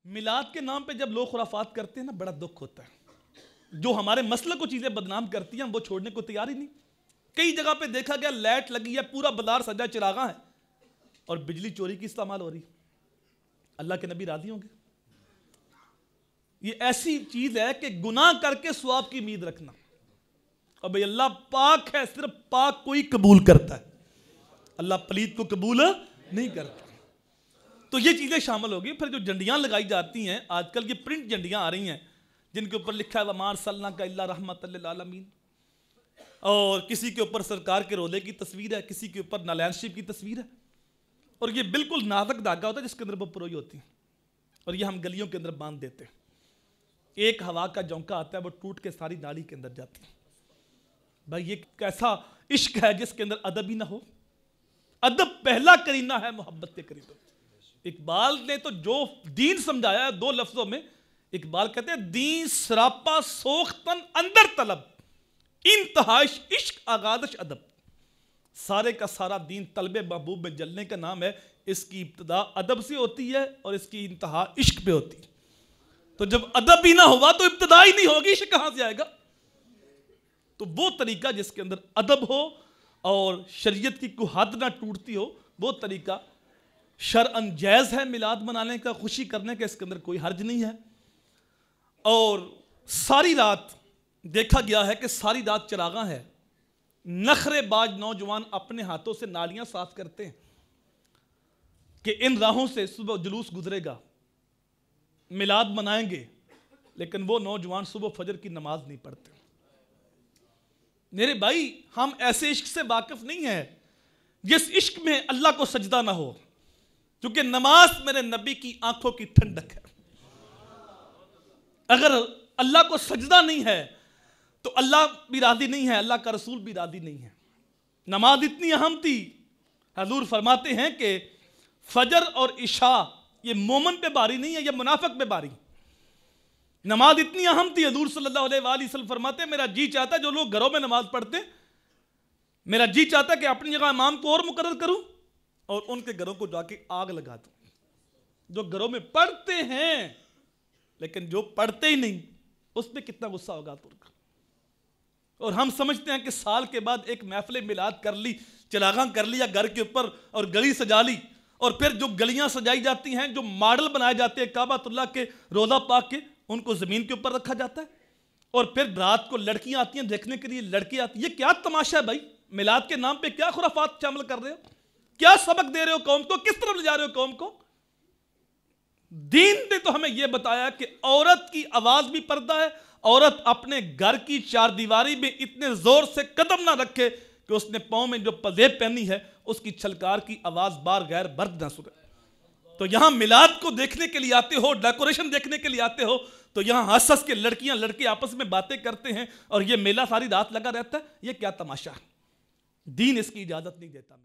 میلاد کے نام پہ جب لوگ خرافات کرتے ہیں نا بڑا دکھ ہوتا ہے. جو ہمارے مسلک کو چیزیں بدنام کرتی ہیں ہم وہ چھوڑنے کو تیار ہی نہیں. کئی جگہ پہ دیکھا گیا لائٹ لگی ہے, پورا بازار سجا چراغاں ہے اور بجلی چوری کی استعمال ہو رہی. اللہ کے نبی راضی ہوں گے؟ یہ ایسی چیز ہے کہ گناہ کر کے ثواب کی امید رکھنا. اور بھئی اللہ پاک ہے, صرف پاک کوئی قبول کرتا ہے, اللہ پلید کو قبول نہیں کرتا. تو یہ چیزیں شامل ہوگی. پھر جو جھنڈیاں لگائی جاتی ہیں آج کل یہ پرنٹ جھنڈیاں آ رہی ہیں جن کے اوپر لکھا ہے وَمَا أَرْسَلْنَاكَ إِلَّا رَحْمَةً لِلْعَالَمِينَ, اور کسی کے اوپر سرکار کے روضے کی تصویر ہے, کسی کے اوپر نالین شریف کی تصویر ہے, اور یہ بالکل نازک دھاگا ہوتا ہے جس کے اندر وہ پروئی ہوتی ہیں, اور یہ ہم گلیوں کے اندر باندھ دیتے ہیں. ایک ہوا کا جھونکا آتا ہے وہ ٹوٹ کے ساری نالی کے اندر جاتی ہے. بھائی یہ کیسا عشق ہے جس کے اندر ادب ہی نہ ہو. ادب پہلا کرینہ ہے محبت کے قریب. اقبال نے تو جو دین سمجھایا ہے دو لفظوں میں, اقبال کہتے ہیں دین سراپا سوختن اندر طلب, انتہائش عشق آغازش ادب. سارے کا سارا دین طلب محبوب میں جلنے کا نام ہے. اس کی ابتدا ادب سے ہوتی ہے اور اس کی انتہا عشق پہ ہوتی ہے. تو جب ادب ہی نہ ہوا تو ابتدا ہی نہیں ہوگی, عشق کہاں سے آئے گا؟ تو وہ طریقہ جس کے اندر ادب ہو اور شریعت کی کوئی حد نہ ٹوٹتی ہو, وہ طریقہ شرعاً جائز ہے میلاد منانے کا, خوشی کرنے کا, اس کے اندر کوئی حرج نہیں ہے. اور ساری رات دیکھا گیا ہے کہ ساری رات چراغاں ہے, نخرے باز نوجوان اپنے ہاتھوں سے نالیاں صاف کرتے ہیں کہ ان راہوں سے صبح جلوس گزرے گا, میلاد منائیں گے, لیکن وہ نوجوان صبح فجر کی نماز نہیں پڑھتے. میرے بھائی ہم ایسے عشق سے واقف نہیں ہیں جس عشق میں اللہ کو سجدہ نہ ہو, کیونکہ نماز میرے نبی کی آنکھوں کی ٹھنڈک ہے. اگر اللہ کو سجدہ نہیں ہے تو اللہ بھی راضی نہیں ہے, اللہ کا رسول بھی راضی نہیں ہے. نماز اتنی اہم تھی, حضور فرماتے ہیں کہ فجر اور عشاء یہ مومن پہ باری نہیں ہے, یہ منافق پہ باری. نماز اتنی اہم تھی, حضور صلی اللہ علیہ وآلہ وسلم فرماتے ہیں میرا جی چاہتا ہے جو لوگ گھروں میں نماز پڑھتے ہیں, میرا جی چاہتا ہے کہ اپنی جگہ امام کو اور مقرر کروں اور ان کے گھروں کو جا کے آگ لگا دوں. جو گھروں میں پڑھتے ہیں لیکن جو پڑھتے ہی نہیں اس پہ کتنا غصہ ہوگا ترک. اور ہم سمجھتے ہیں کہ سال کے بعد ایک محفل میلاد کر لی, چراغاں کر لیا گھر کے اوپر اور گلی سجا لی, اور پھر جو گلیاں سجائی جاتی ہیں, جو ماڈل بنائے جاتے ہیں کعبۃ اللہ کے, روضہ پاک کے, ان کو زمین کے اوپر رکھا جاتا ہے. اور پھر رات کو لڑکیاں آتی ہیں دیکھنے کے لیے, لڑکیاں آتی ہیں. یہ کیا تماشا ہے بھائی؟ میلاد کے نام پہ کیا خرافات شامل کر رہے ہو؟ کیا سبق دے رہے ہو قوم کو؟ کس طرف لے جا رہے ہو قوم کو؟ دین نے تو ہمیں یہ بتایا کہ عورت کی آواز بھی پردہ ہے, عورت اپنے گھر کی چار دیواری میں اتنے زور سے قدم نہ رکھے کہ اس نے پاؤں میں جو پزیب پہنی ہے اس کی چھلکار کی آواز بار غیر برد نہ سنے. تو یہاں میلاد کو دیکھنے کے لیے آتے ہو, ڈیکوریشن دیکھنے کے لیے آتے ہو, تو یہاں ہنس ہنس کے لڑکیاں لڑکے آپس میں باتیں کرتے ہیں اور یہ میلہ ساری رات لگا رہتا ہے. یہ کیا تماشا ہے؟ دین اس کی اجازت نہیں دیتا.